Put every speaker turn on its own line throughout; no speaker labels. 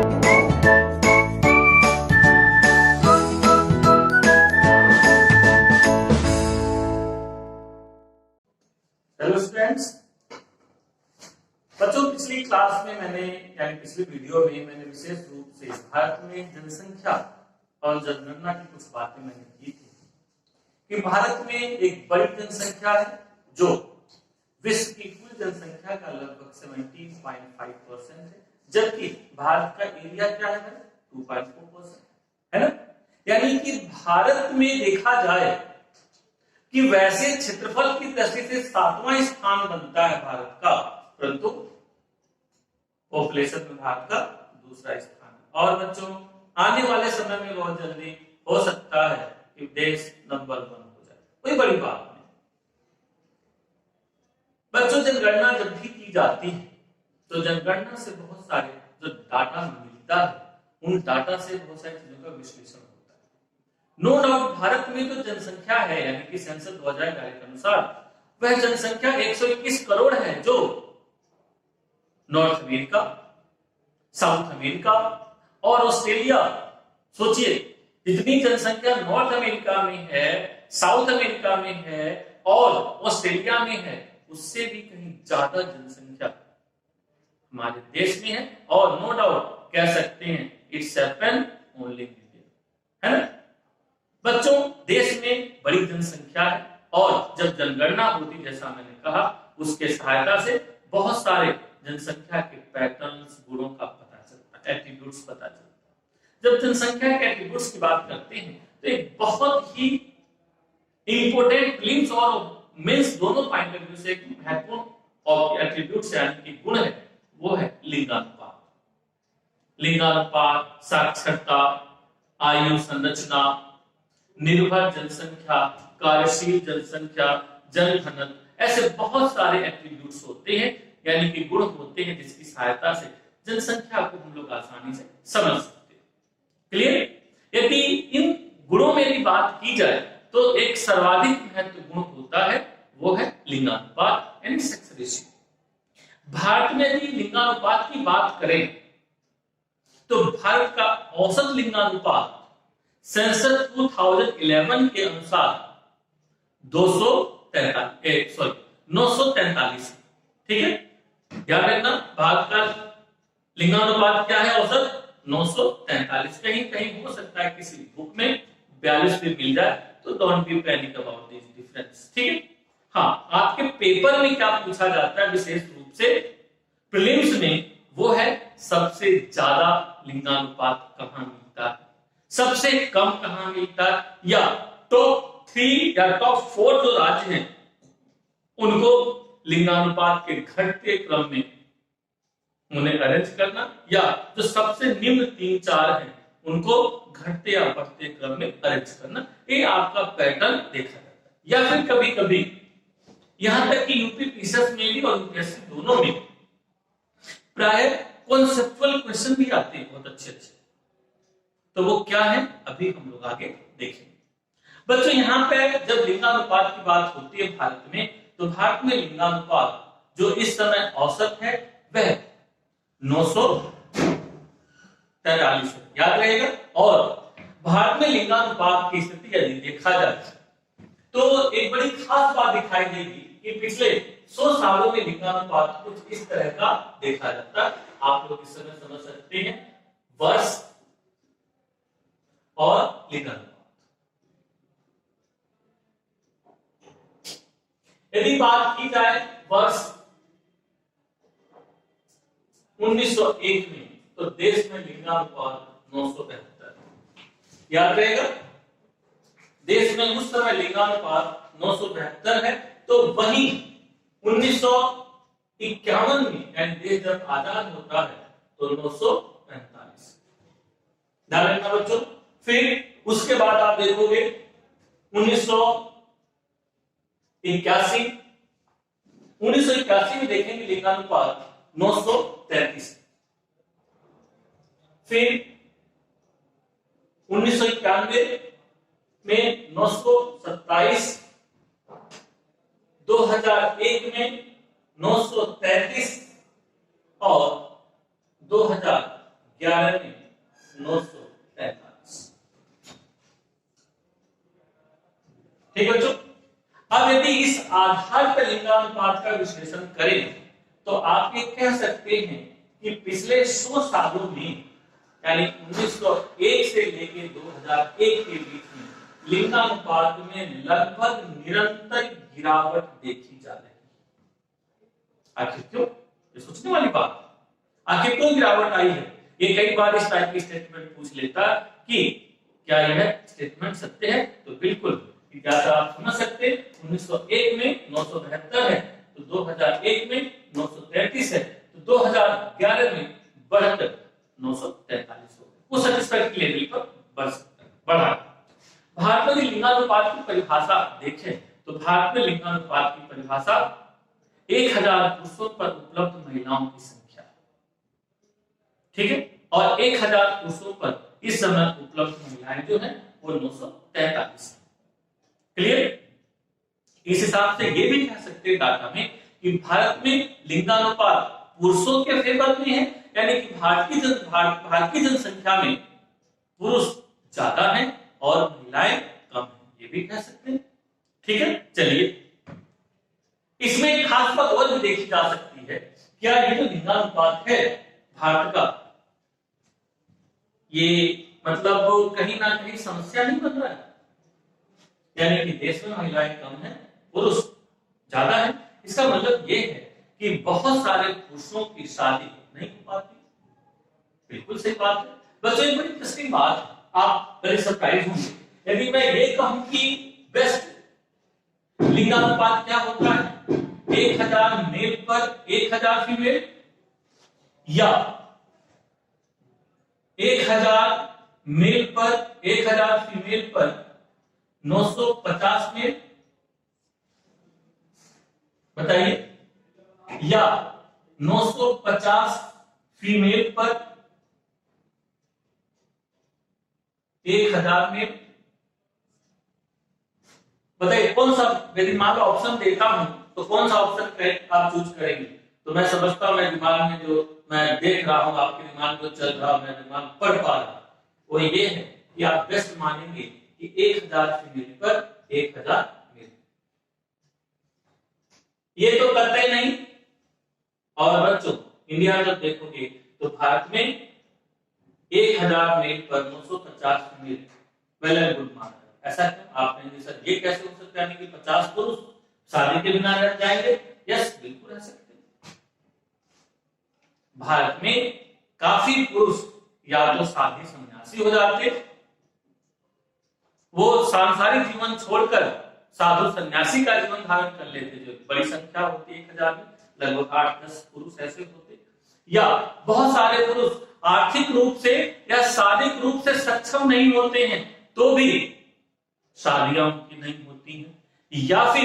Hello students, बच्चों पिछली class में पिछली वीडियो में मैंने विशेष रूप से भारत में जनसंख्या और जनगणना की कुछ बातें मैंने की थी कि भारत में एक बड़ी जनसंख्या है जो विश्व की कुल जनसंख्या का लगभग 17.5% है, जबकि भारत का एरिया क्या है 2.4% है ना। यानी कि भारत में देखा जाए कि वैसे क्षेत्रफल की दृष्टि से 7वां स्थान बनता है भारत का, परंतु पॉपुलेशन में भारत का दूसरा स्थान है। और बच्चों आने वाले समय में बहुत जल्दी हो सकता है कि देश नंबर 1 हो जाए, कोई बड़ी बात नहीं। बच्चों जनगणना जब भी की जाती है तो जनगणना से बहुत सारे जो डाटा मिलता है उन डाटा से बहुत सारी चीजों का विश्लेषण होता है। नो डाउट भारत में जो जनसंख्या है यानी कि सेंसस 2011 के अनुसार वह जनसंख्या 121 करोड़ है, जो नॉर्थ अमेरिका, साउथ अमेरिका और ऑस्ट्रेलिया, सोचिए जितनी जनसंख्या नॉर्थ अमेरिका में है, साउथ अमेरिका में है और ऑस्ट्रेलिया में है, उससे भी कहीं ज्यादा जनसंख्या हमारे देश में है। और नो डाउट कह सकते हैं it's happen only in India, है ना। बच्चों देश में बड़ी जनसंख्या है और जब जनगणना होती, जैसा मैंने कहा, उसके सहायता से बहुत सारे जनसंख्या के पैटर्न्स, गुणों का पता चलता है, एट्रीब्यूट्स पता चलता है। जब जनसंख्या के एट्रीब्यूट्स की बात करते हैं तो एक बहुत ही इंपोर्टेंट प्रीलिम्स और मेंस दोनों पॉइंट ऑफ व्यू से एक महत्वपूर्ण और एट्रीब्यूट्स यानी कि गुण है, वो है लिंगानुपात। लिंगानुपात, साक्षरता, आयु संरचना, निर्भर जनसंख्या, कार्यशील जनसंख्या, जनघनत्व, ऐसे बहुत सारे एट्रीब्यूट्स होते हैं यानी कि गुण होते हैं जिसकी सहायता से जनसंख्या को हम लोग आसानी से समझ सकते हैं। क्लियर? यदि इन गुणों में भी बात की जाए तो एक सर्वाधिक महत्वपूर्ण गुण होता है, वो है लिंगानुपात यानी सेक्स रेशियो। भारत में यदि लिंगानुपात की बात करें तो भारत का औसत लिंगानुपात सेंसस 2011 के अनुसार 943, ठीक है। याद रखना भारत का लिंगानुपात क्या है, औसत 943। कहीं कहीं हो सकता है किसी बुक में 42 भी मिल जाए, तो don't be panic about this difference, ठीक है। हाँ, आपके पेपर में क्या पूछा जाता है विशेष रूप से प्रीलिम्स में, वो है सबसे ज्यादा लिंगानुपात कहां मिलता है, सबसे कम कहां मिलता है, या टॉप 3 या टॉप 4 जो राज्य हैं उनको लिंगानुपात के घटते क्रम में उन्हें अरेंज करना, या जो सबसे निम्न 3-4 हैं उनको घटते या बढ़ते क्रम में अरेंज करना। ये आपका पैटर्न देखा जाता है। या फिर कभी कभी यहां तक कि यूपी पीसीएस में भी और यूपीएससी दोनों में प्राय कॉन्सेप्चुअल क्वेश्चन भी आते हैं बहुत अच्छे अच्छे। तो वो क्या है अभी हम लोग आगे देखेंगे। बच्चों यहाँ पे जब लिंगानुपात की बात होती है भारत में, तो भारत में लिंगानुपात जो इस समय औसत है वह 943 याद रहेगा। और भारत में लिंगानुपात की स्थिति यदि देखा जाए तो एक बड़ी खास बात दिखाई देगी कि पिछले 100 सालों में लिंगानुपात कुछ इस तरह का देखा जाता है। आप लोग इस समय समझ सकते हैं वर्ष और लिंगानुपात। यदि बात की जाए वर्ष 1901 में, तो देश में लिंगानुपात 972 याद रहेगा। देश में उस समय लिंगानुपात 972 है। तो वहीं 1951 में यानी देश जब आजाद होता है तो 945 ध्यान रखना बच्चों। फिर उसके बाद आप देखोगे 1981 में देखेंगे लिंगानुपात 933। फिर 1991 में 927, 2001 में 933 और 11 में 943। ठीक है बच्चों। अब यदि इस आधार पर लिंगानुपात का विश्लेषण करें तो आप ये कह सकते हैं कि पिछले 100 सालों में यानी 1901 से लेकर 2001 के बीच में लिंगानुपात में लगभग निरंतर गिरावट देखी जा रही है। आखिर क्यों? ये सोचने वाली बात। आखिर क्यों गिरावट आई है? ये कई बार इस टाइप की स्टेटमेंट पूछ लेता कि क्या यह स्टेटमेंट सत्य है? तो बिल्कुल। क्या आप समझ सकते हैं 1901 में 972 है तो 2001 में 933 है तो 2011 में बढ़कर 943 हो गया। वो सैटिस्फैक्टरी लेवल पर बढ़ा। भारत में लिंगानुपात की परिभाषा देखें तो भारत में लिंगानुपात की परिभाषा 1000 पुरुषों पर उपलब्ध महिलाओं की संख्या, ठीक है, और 1000 पुरुषों पर इस समय उपलब्ध महिलाएं जो है वो 943। क्लियर? इस हिसाब से ये भी कह सकते हैं डाटा में कि भारत में लिंगानुपात पुरुषों के फेवर में है, यानी कि भारतीय जनसंख्या में पुरुष ज्यादा हैं और महिलाएं कम हैं, ये भी कह सकते हैं। ठीक है, चलिए इसमें एक खास बात और भी देखी जा सकती है। क्या ये जो लिंगानुपात है भारत का, ये मतलब कहीं ना कहीं समस्या नहीं बन रहा है? यानी कि देश में महिलाएं कम हैं, पुरुष ज्यादा है। इसका मतलब ये है कि बहुत सारे पुरुषों की शादी नहीं हो पाती। बिल्कुल सही बात है। बच्चों एक बड़ी इंटरेस्टिंग बात, आप बड़े सरप्राइज होंगे यदि मैं ये कहूं कि बेस्ट लिंगानुपात क्या होता है, 1000 मेल पर 1000 फीमेल या 1000 मेल पर 1000 फीमेल पर 950 मेल, बताइए, या 950 फीमेल पर 1000 मेल, बताइए कौन सा? यदि मान लो ऑप्शन देता हूं तो कौन सा ऑप्शन आप चूज करेंगे? तो मैं समझता हूं, मैं दिमाग में जो मैं देख रहा हूं, आपके दिमाग में चल रहा, मैं दिमाग पढ़ पा रहा, वो ये है कि आप बेस्ट मानेंगे कि 1000 फीमेल पर 1000 मेल। ये तो करते ही नहीं। और बच्चों इंडिया जब देखोगे तो भारत में 1000 मेल पर 950 फीमेल वेल एंड गुड माना है। ऐसा क्यों? आपने जैसा ये कैसे हो सकता है कि 50 पुरुष शादी के बिना रह जाएंगे? यस, बिल्कुल रह सकते हैं। भारत में काफी पुरुष या तो साधी सन्यासी हो जाते, वो सांसारिक जीवन छोड़कर साधु सन्यासी का जीवन धारण कर लेते, जो बड़ी संख्या होती है 1000 में, लगभग 8-10 पुरुष ऐसे होते, या बहुत सारे पुरुष आर्थिक रूप से या शारीरिक रूप से सक्षम नहीं होते हैं तो भी शादियां उनकी नहीं होती हैं, या फिर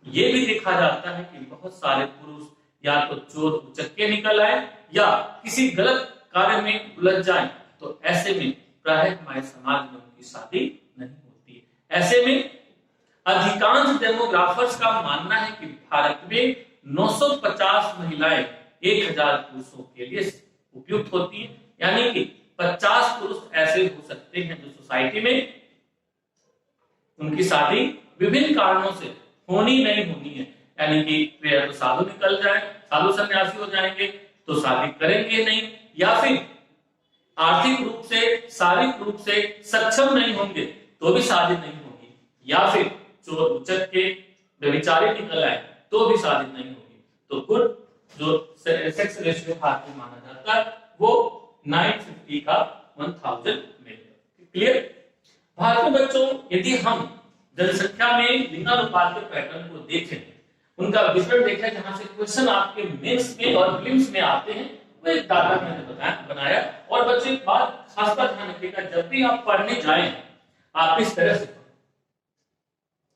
यह भी देखा जाता है कि बहुत सारे पुरुष या तो चोर उचक्के निकल आए या किसी गलत कार्य में उलझ जाएं, तो ऐसे में प्रायः हमारे समाज में उनकी शादी नहीं होती है। ऐसे में अधिकांश डेमोग्राफर्स का मानना है कि भारत में 950 महिलाएं 1000 पुरुषों के लिए उपयुक्त होती है, यानी कि 50 पुरुष ऐसे हो सकते हैं जो सोसाइटी में उनकी शादी विभिन्न कारणों से होनी नहीं होनी है, यानी कि वे तो साधु निकल जाए, साधु सन्यासी हो जाएंगे तो शादी करेंगे नहीं, या फिर आर्थिक रूप से शारीरिक रूप से सक्षम नहीं होंगे तो भी शादी नहीं होगी, या फिर चोर उचक्के व्यभिचारी निकल आए तो भी शादी नहीं होगी। तो गुड जो सेक्स रेशियो भारत में माना जाता है वो 950 का 1000 में। क्लियर? भारत में बच्चों यदि हम जनसंख्या में लिंगानुपात के पैटर्न को देखें, उनका विवरण देखें, जहां से क्वेश्चन आपके मेंस में और प्रीलिम्स में आते हैं, वो एक डाटा मैंने बनाया। और बच्चों एक बात खास बात ध्यान रखिएगा, जब भी आप पढ़ने जाएं आप इस तरह से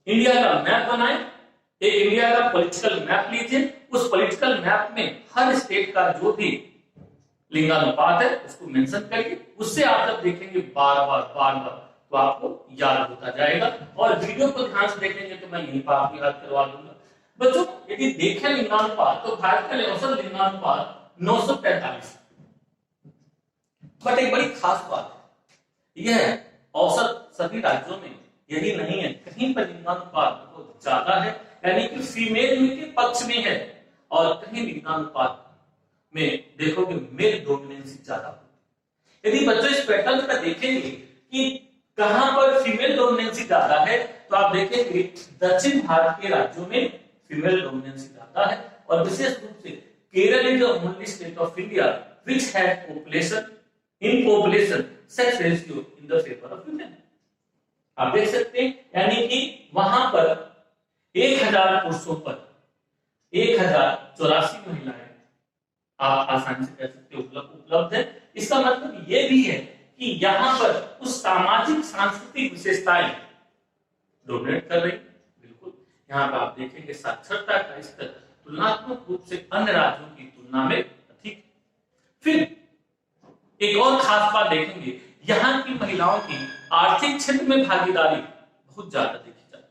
इंडिया का मैप बनाएं, एक इंडिया का पॉलिटिकल मैप लीजिए, उस पॉलिटिकल मैप में हर स्टेट का जो भी लिंगानुपात है उसको मेंशन करिए, उससे आप जब देखेंगे बार बार तो आपको याद होता जाएगा। और वीडियो को ध्यान से देखेंगे तो मैं यहीं पर आपको याद करवा दूंगा। बच्चों यदि देखें लिंगानुपात तो भारत का औसत लिंगानुपात 943, बट एक बड़ी खास बात है, यह औसत सभी राज्यों में यही नहीं है, कहीं पर लिंगानुपात बहुत ज्यादा है, यानी कि फीमेल के पक्ष में है, और कहीं लिंगानुपात में देखोगे मेल डोमिनेंसी ज्यादा होती है। यदि बच्चों इस पैटर्न का देखेंगे कि कहां पर फीमेल डोमिनेंसी ज्यादा है, तो आप देखेंगे दक्षिण भारत के राज्यों में फीमेल डोमिनेंसी ज्यादा है, और विशेष रूप से Kerala is the only state of India which has population sex ratio in the favour of women. आप देख सकते हैं, यानी कि वहां पर 1000 पुरुषों पर 1084 महिलाएं आप आसानी से कह सकते हो उपलब्ध है। इसका मतलब ये भी है कि यहाँ पर उस सामाजिक सांस्कृतिक विशेषताएं डोमिनेट कर रही। बिल्कुल, यहाँ पर आप देखेंगे साक्षरता का स्तर तुलनात्मक रूप से अन्य राज्यों की तुलना में अधिक। फिर एक और खास बात देखेंगे, यहाँ की महिलाओं की आर्थिक क्षेत्र में भागीदारी बहुत ज्यादा देखी जाती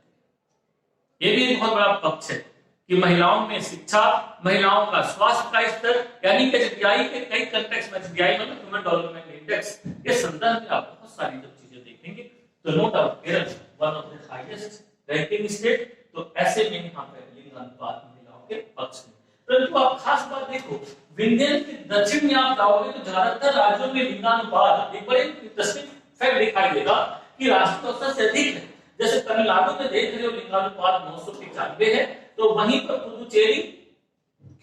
है। ये भी एक बहुत बड़ा पक्ष है कि महिलाओं में शिक्षा, महिलाओं का स्वास्थ्य का स्तर, यानी कि एचडीआई के कई कंटेक्स्ट में, एचडीआई मतलब ह्यूमन डेवलपमेंट इंडेक्स के संदर्भ में आप बहुत सारी जब चीजें देखेंगे तो no doubt Kerala one of the highest ranking state, तो ऐसे में यहाँ पर लिंगानुपात महिलाओं के पक्ष में। परंतु आप खास बात देखो, विंध्य के दक्षिण में आप जाओगे तो ज्यादातर राज्यों में लिंगानुपात एक बड़े इंटरेस्टिंग फैक्ट दिखाई देगा कि राष्ट्रीय औसत से अधिक है। जैसे तमिलनाडु में देख रहे हो लिंगानुपात 995 है, तो वहीं पर पुदुचेरी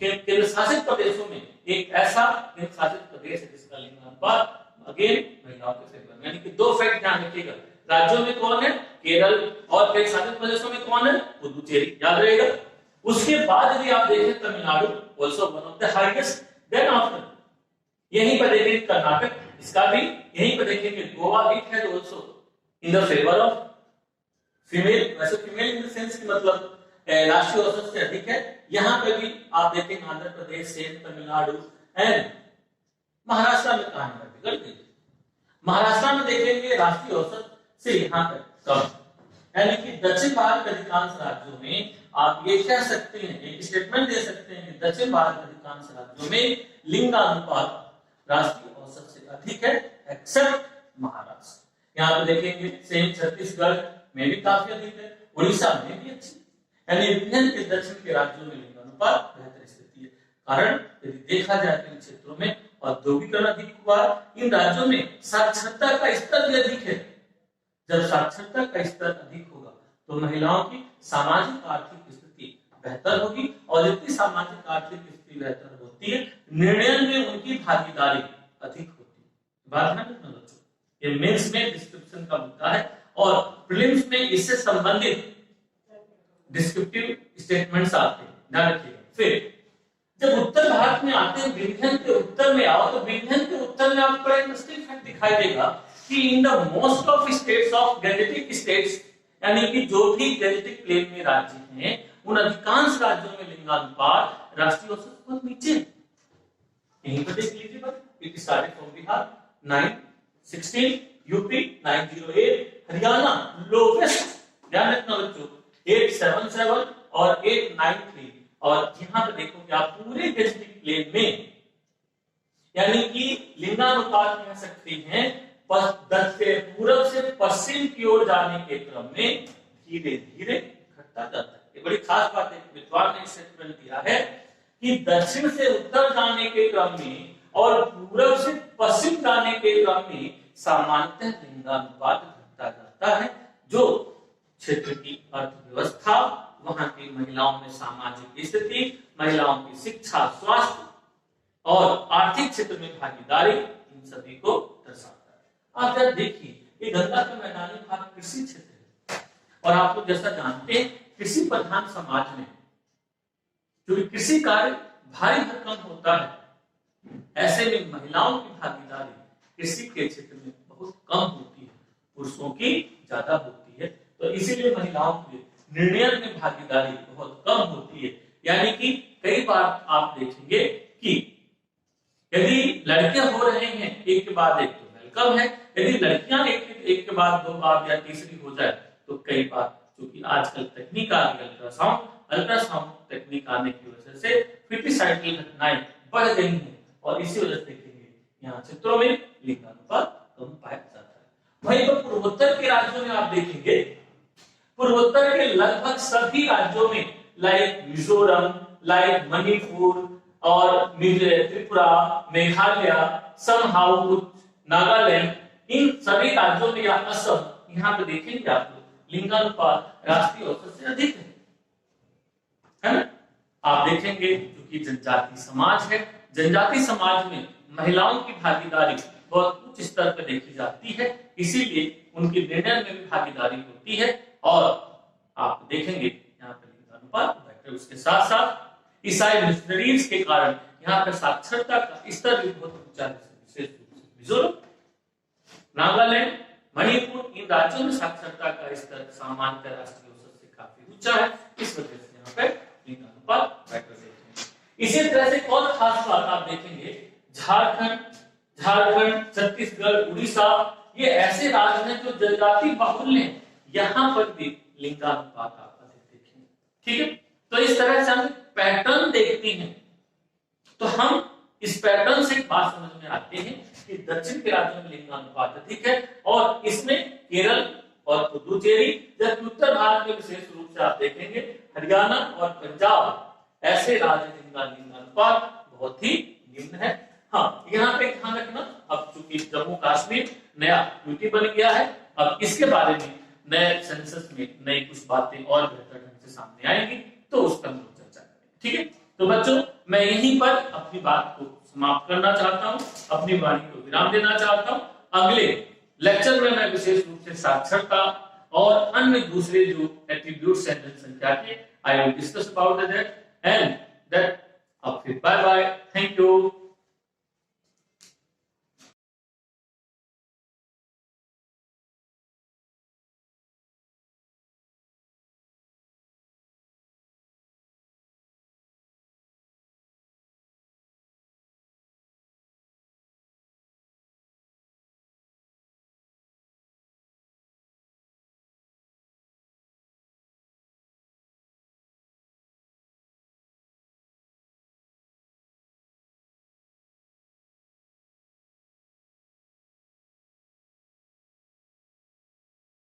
केंद्र शासित प्रदेशों में एक ऐसा केंद्र शासित प्रदेश है जिसका लिंगानुपात अगेन महिलाओं के फेवर में, यानी कि दो फैक्ट ध्यान रखिएगा, राज्यों में कौन है केरल, और केंद्र शासित प्रदेशों में कौन है पुदुचेरी, याद रहेगा। उसके बाद यदि आप देखें Tamil Nadu also one of the highest, then after यहीं पर देखेंगे कर्नाटक, इसका भी यहीं पर देखेंगे Goa, it has also in the favour of female, वैसे फीमेल इन द सेंस की मतलब राष्ट्रीय औसत से अधिक है। यहाँ पे भी आप देखेंगे आंध्र प्रदेश से तमिलनाडु एंड महाराष्ट्र में कहां है बिगड़ गई, महाराष्ट्र में देखेंगे राष्ट्रीय औसत से यहाँ पर कम, यानी कि दक्षिण भारत के अधिकांश राज्यों में आप ये कह सकते हैं, एक स्टेटमेंट दे सकते हैं कि दक्षिण भारत के अधिकांश राज्यों में लिंगानुपात राष्ट्रीय औसत से अधिक है, एक्सेप्ट महाराष्ट्र। यहाँ पे देखेंगे सेम छत्तीसगढ़ में भी काफी अधिक है, उड़ीसा में भी अच्छी, यानी विभिन्न के दक्षिण के राज्यों में लिंगानुपात बेहतर स्थिति है। कारण यदि देखा जाए तो इन क्षेत्रों में औद्योगिकरण अधिक हुआ, इन राज्यों में साक्षरता का स्तर भी अधिक है। जब साक्षरता का स्तर अधिक होगा तो महिलाओं की सामाजिक आर्थिक स्थिति बेहतर होगी, और जितनी सामाजिक आर्थिक स्थिति बेहतर होती है, निर्णय में उनकी भागीदारी अधिक होती है। बात ध्यान रखना बच्चों, ये मेंस में डिस्क्रिप्शन का मुद्दा है, और प्रीलिम्स में इससे संबंधित डिस्क्रिप्टिव स्टेटमेंट्स आते हैं, ध्यान रखिएगा। फिर जब उत्तर भारत में आते हैं, विंध्यन के उत्तर में आओ, तो विंध्यन के उत्तर में आपको बड़ा इंटरेस्टिंग फैक्ट दिखाई देगा कि in the most of states of Gangetic states, यानी कि जो भी गैजेटिक प्लेन में राज्य हैं, उन अधिकांश राज्यों में लिंगानुपात राष्ट्रीय औसत बहुत नीचे है। यहीं पर देख लीजिए, it started from Bihar 916, UP 908, Haryana lowest, ध्यान रखना बच्चों 877 और 893, और यहां पे देखो कि आप पूरे गैजेटिक प्लेन में, यानी कि लिंगानुपात कह सकते हैं पूर्व से पश्चिम की ओर जाने के क्रम में धीरे धीरे घटता जाता है। ये बड़ी खास बात है, विद्वान ने स्टेटमेंट दिया है कि दक्षिण से उत्तर जाने के क्रम में और पूर्व से पश्चिम जाने के क्रम में सामान्यतः लिंगानुपात घटता जाता है। जो क्षेत्र की अर्थव्यवस्था, वहां की महिलाओं में सामाजिक स्थिति, महिलाओं की शिक्षा, स्वास्थ्य और आर्थिक क्षेत्र में भागीदारी, इन सभी को दर्शाता है। आप जरा देखिए, ये गंगा का मैदानी भाग कृषि क्षेत्र है, और आप लोग जैसा जानते हैं कृषि प्रधान समाज में जो कृषि कार्य भारी भरकम होता है, ऐसे में महिलाओं की भागीदारी कृषि के क्षेत्र में बहुत कम होती है, पुरुषों की ज्यादा होती है। तो इसीलिए महिलाओं के निर्णय में भागीदारी बहुत कम होती है। यानी कि कई बार आप देखेंगे कि यदि लड़के हो रहे हैं एक के बाद एक तो वेलकम है, यदि लड़कियां एक के बाद दो बार या तीसरी हो जाए तो कई बार, क्योंकि आजकल तकनीक आ गई, अल्ट्रासाउंड तकनीक आने की वजह से फीटिसाइडल घटनाएं बढ़ गई हैं, और इसी वजह से देखेंगे यहाँ चित्रों में लिंगानुपात कम पाया जाता है। वहीं पर पूर्वोत्तर के राज्यों में आप देखेंगे, पूर्वोत्तर के लगभग सभी राज्यों में लाइक मिजोरम, लाइक मणिपुर और त्रिपुरा, मेघालय, समहाउ नागालैंड, इन सभी राज्यों में या असम, यहाँ पे देखेंगे आप लोग लिंगानुपात राष्ट्रीय औसत से अधिक है ना। आप देखेंगे क्योंकि जनजाति समाज है, जनजाति समाज में महिलाओं की भागीदारी बहुत उच्च स्तर पर देखी जाती है, इसीलिए उनकी निर्णय में भी भागीदारी होती है। और आप देखेंगे यहाँ पर लिंगानुपात बेहतर। उसके साथ साथ ईसाई मिशनरीज के कारण यहाँ पर साक्षरता का स्तर भी बहुत ऊंचा है। विशेष रूप से मिजोरम, नागालैंड, मणिपुर, इन राज्यों में साक्षरता का स्तर सामान्य राष्ट्रीय औसत से काफी ऊंचा है। इस वजह से यहाँ पर लिंगानुपात बेहतर देखते हैं। इसी तरह से और खास बात आप देखेंगे, झारखंड, छत्तीसगढ़, उड़ीसा, ये ऐसे राज्य हैं जो जनजाति बाहुल्य हैं, यहाँ पर भी लिंगानुपात आप अधिक देखेंगे। ठीक है, तो इस तरह से हम पैटर्न देखते हैं, तो हम इस पैटर्न से एक बात समझ में आते हैं कि दक्षिण के राज्यों में लिंगानुपात अधिक है और इसमें केरल और पुदुचेरी, जबकि उत्तर भारत में विशेष रूप से आप देखेंगे हरियाणा और पंजाब, ऐसे राज्य जिनका लिंगानुपात बहुत ही निम्न है। हाँ, यहाँ पे ध्यान रखना, अब चूंकि जम्मू कश्मीर नया यूटी बन गया है, अब इसके बारे में नए सेंसस में नई कुछ बातें और बेहतर ढंग से सामने आएंगी, तो उस पर हम लोग चर्चा करेंगे। ठीक है, तो बच्चों मैं यहीं पर अपनी बात को समाप्त करना चाहता हूँ, अपनी वाणी को विराम देना चाहता हूँ। अगले लेक्चर में मैं विशेष रूप से साक्षरता और अन्य दूसरे जो एट्रीब्यूट्स हैं जनसंख्या के, I will discuss about that and that. अब फिर बाय बाय, थैंक यू।